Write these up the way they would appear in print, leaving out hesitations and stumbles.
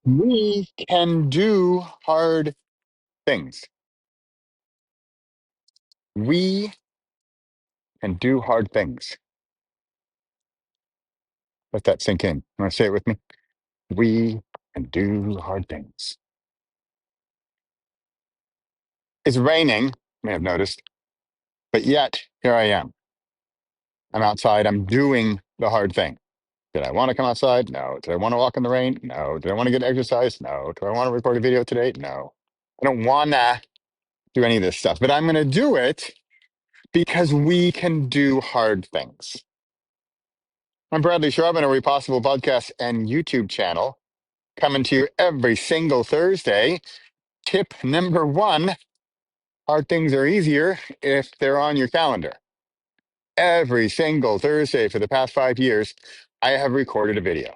We can do hard things. We can do hard things. Let that sink in. Want to say it with me? We can do hard things. It's raining, you may have noticed, but yet here I am. I'm outside. I'm doing the hard thing. Did I want to come outside? No. Did I want to walk in the rain? No. Did I want to get exercise? No. Do I want to record a video today? No. I don't want to do any of this stuff, but I'm going to do it because we can do hard things. I'm Bradley Charbonneau, a Possible podcast and YouTube channel, coming to you every single Thursday. Tip number one: hard things are easier if they're on your calendar. Every single Thursday for the past 5 years, I have recorded a video.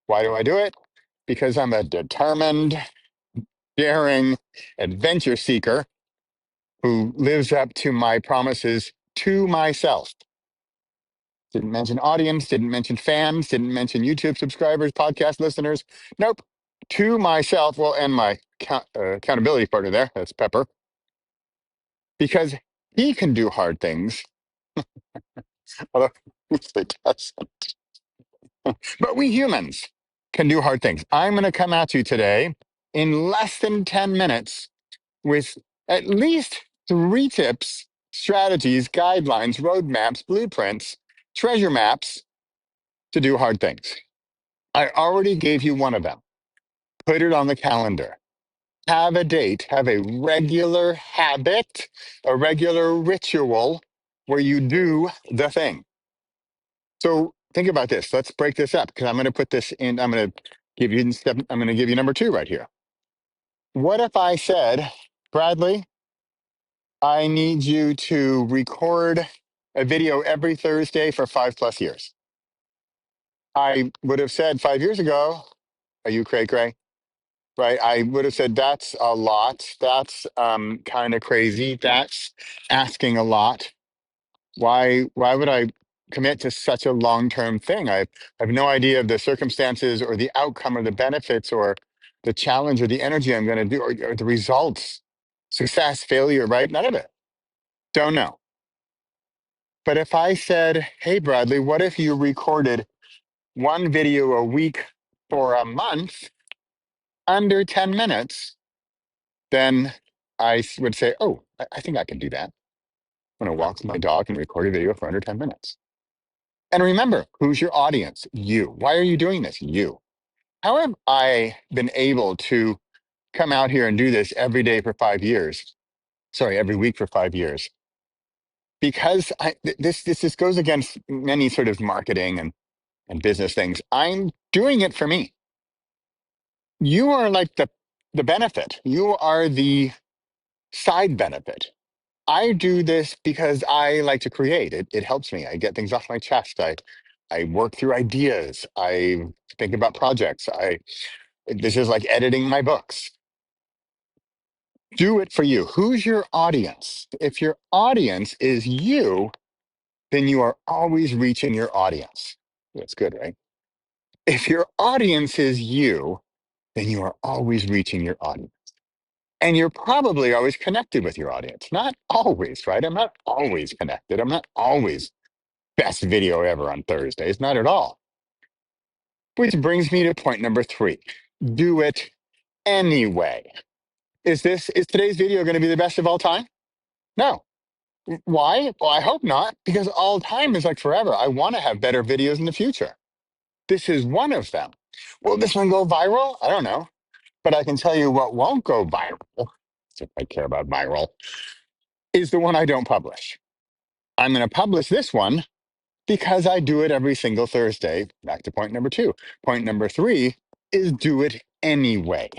Why do I do it? Because I'm a determined, daring adventure seeker who lives up to my promises to myself. Didn't mention audience, didn't mention fans, didn't mention YouTube subscribers, podcast listeners. Nope. To myself, well, and my accountability partner there, that's Pepper, because he can do hard things, although he doesn't. But we humans can do hard things. I'm going to come at you today in less than 10 minutes with at least 3 tips, strategies, guidelines, roadmaps, blueprints, treasure maps to do hard things. I already gave you one of them. Put it on the calendar. Have a date, have a regular habit, a regular ritual where you do the thing. So think about this. Let's break this up because I'm going to put this in. I'm going to give you number 2 right here. What if I said, Bradley, I need you to record a video every Thursday for 5+ years? I would have said 5 years ago, are you cray cray? Right? I would have said that's a lot. That's kind of crazy. That's asking a lot. Why would I commit to such a long-term thing? I have no idea of the circumstances or the outcome or the benefits or the challenge or the energy I'm going to do or the results, success, failure, right? None of it. Don't know. But if I said, hey, Bradley, what if you recorded one video a week for a month under 10 minutes? Then would say, oh, I think I can do that. I'm going to walk my dog and record a video for under 10 minutes. And remember, who's your audience? You. Why are you doing this? You. How have I been able to come out here and do this every day for 5 years? Sorry, every week for 5 years. Because this goes against many sort of marketing and business things. I'm doing it for me. You are like the benefit. You are the side benefit. I do this because I like to create. It helps me. I get things off my chest. I work through ideas. I think about projects. This is like editing my books. Do it for you. Who's your audience? If your audience is you, then you are always reaching your audience. That's good, right? If your audience is you, then you are always reaching your audience. And you're probably always connected with your audience. Not always, right? I'm not always connected. I'm not always best video ever on Thursdays. Not at all. Which brings me to point number 3. Do it anyway. Is today's video going to be the best of all time? No. Why? Well, I hope not, because all time is like forever. I want to have better videos in the future. This is one of them. Will this one go viral? I don't know. But I can tell you what won't go viral, if I care about viral, is the one I don't publish. I'm going to publish this one because I do it every single Thursday. Back to point number 2. Point number 3 is do it anyway.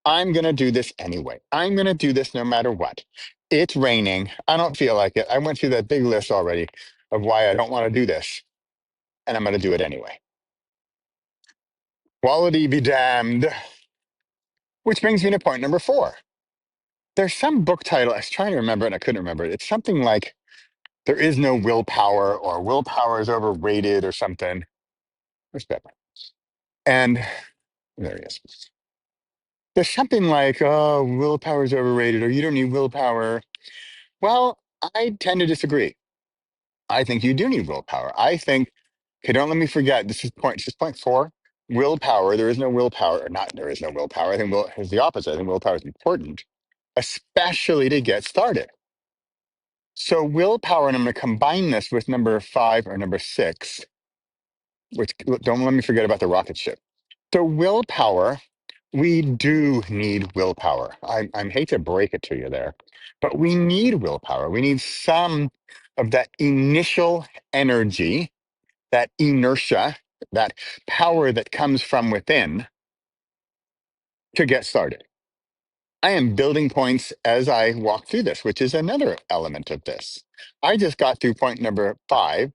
I'm going to do this anyway. I'm going to do this no matter what. It's raining. I don't feel like it. I went through that big list already of why I don't want to do this, and I'm going to do it anyway. Quality be damned. Which brings me to point number 4. There's some book title, I was trying to remember it and I couldn't remember it. It's something like There Is No Willpower or Willpower is Overrated or something. Where's Pepper? And There he is. There's something like, oh, willpower is overrated, or you don't need willpower. Well, I tend to disagree. I think you do need willpower. I think, okay, don't let me forget, this is point four. Willpower, there is no willpower, or not there is no willpower. I think will is the opposite. I think willpower is important, especially to get started. So willpower, and I'm going to combine this with number five or number six, which don't let me forget about the rocket ship. So willpower, we do need willpower. I hate to break it to you there, but we need willpower. We need some of that initial energy, that inertia, that power that comes from within to get started. I am building points as I walk through this, which is another element of this. I just got through point number five,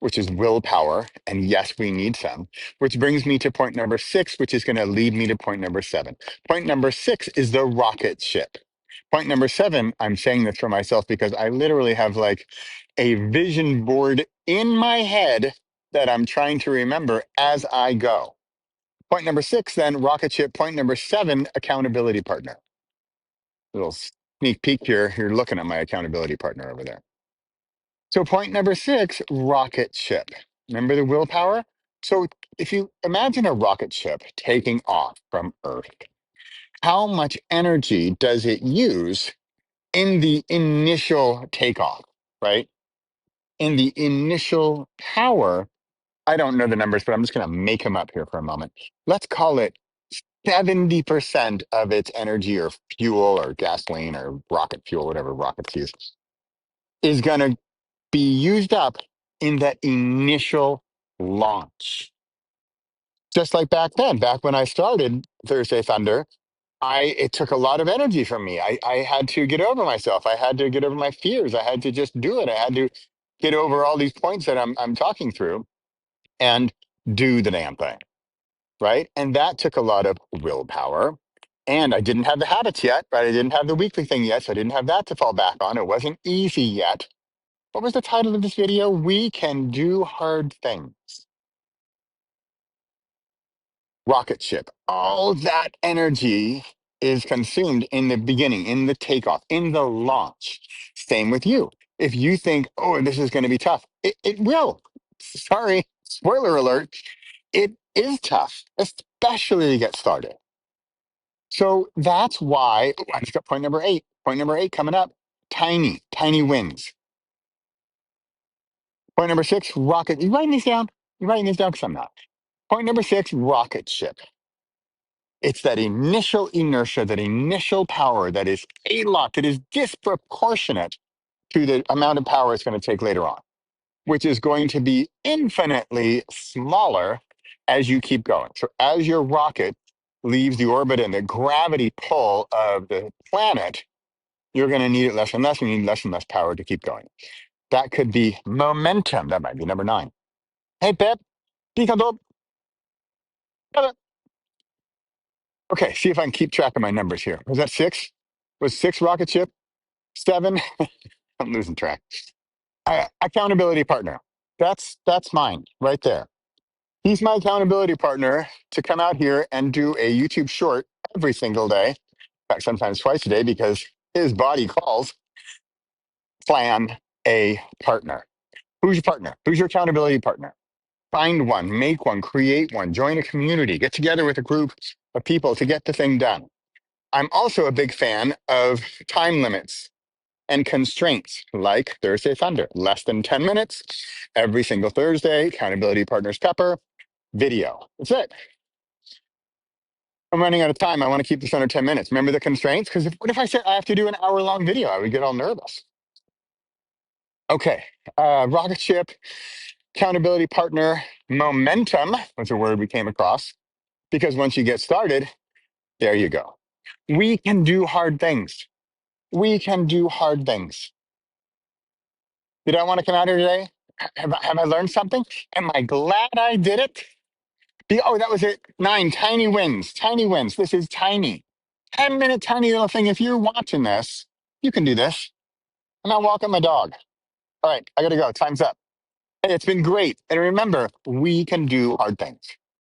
which is willpower. And yes, we need some, which brings me to point number six, which is going to lead me to point number seven. Point number six is the rocket ship. Point number seven, I'm saying this for myself because I literally have like a vision board in my head that I'm trying to remember as I go. Point number six, then rocket ship. Point number seven, accountability partner. Little sneak peek here. You're looking at my accountability partner over there. So, point number six, rocket ship. Remember the willpower? So, if you imagine a rocket ship taking off from Earth, how much energy does it use in the initial takeoff, right? In the initial power, I don't know the numbers, but I'm just going to make them up here for a moment. Let's call it 70% of its energy or fuel or gasoline or rocket fuel, whatever rockets use, is going to be used up in that initial launch. Just like back then, back when I started Thursday Thunder, it took a lot of energy from me. I had to get over myself. I had to get over my fears. I had to just do it. I had to get over all these points that I'm talking through and do the damn thing. Right. And that took a lot of willpower. And I didn't have the habits yet, but I didn't have the weekly thing yet. So I didn't have that to fall back on. It wasn't easy yet. What was the title of this video? We can do hard things. Rocket ship. All that energy is consumed in the beginning, in the takeoff, in the launch. Same with you. If you think, oh, this is going to be tough, it will. Sorry, spoiler alert. It is tough, especially to get started. So that's why I just got point number eight. Point number eight coming up. Tiny, tiny wins. Point number six, rocket. You writing these down? You writing these down? Because I'm not. Point number six, rocket ship. It's that initial inertia, that initial power that is a lot, that is disproportionate to the amount of power it's going to take later on, which is going to be infinitely smaller as you keep going. So as your rocket leaves the orbit and the gravity pull of the planet, you're going to need it less and less. You need less and less power to keep going. That could be momentum. That might be number nine. Hey, Pep. Pico. Okay, see if I can keep track of my numbers here. Was that six? Was six rocket ship? Seven? I'm losing track. Accountability partner. That's mine right there. He's my accountability partner to come out here and do a YouTube short every single day. In fact, sometimes twice a day because his body calls. Plan a partner. Who's your partner? Who's your accountability partner? Find one, make one, create one, join a community, get together with a group of people to get the thing done. I'm also a big fan of time limits and constraints like Thursday Thunder, less than 10 minutes every single Thursday, accountability partners pepper, video. That's it. I'm running out of time. I want to keep this under 10 minutes. Remember the constraints? Because what if I said I have to do an hour-long video? I would get all nervous. Okay, rocket ship, accountability partner, momentum was a word we came across because once you get started, there you go. We can do hard things. We can do hard things. Did I want to come out here today? Have I learned something? Am I glad I did it? Oh, that was it. Nine tiny wins. Tiny wins. This is tiny. 10-minute tiny little thing. If you're watching this, you can do this. I'm not walking my dog. All right, I got to go. Time's up. Hey, it's been great. And remember, we can do hard things.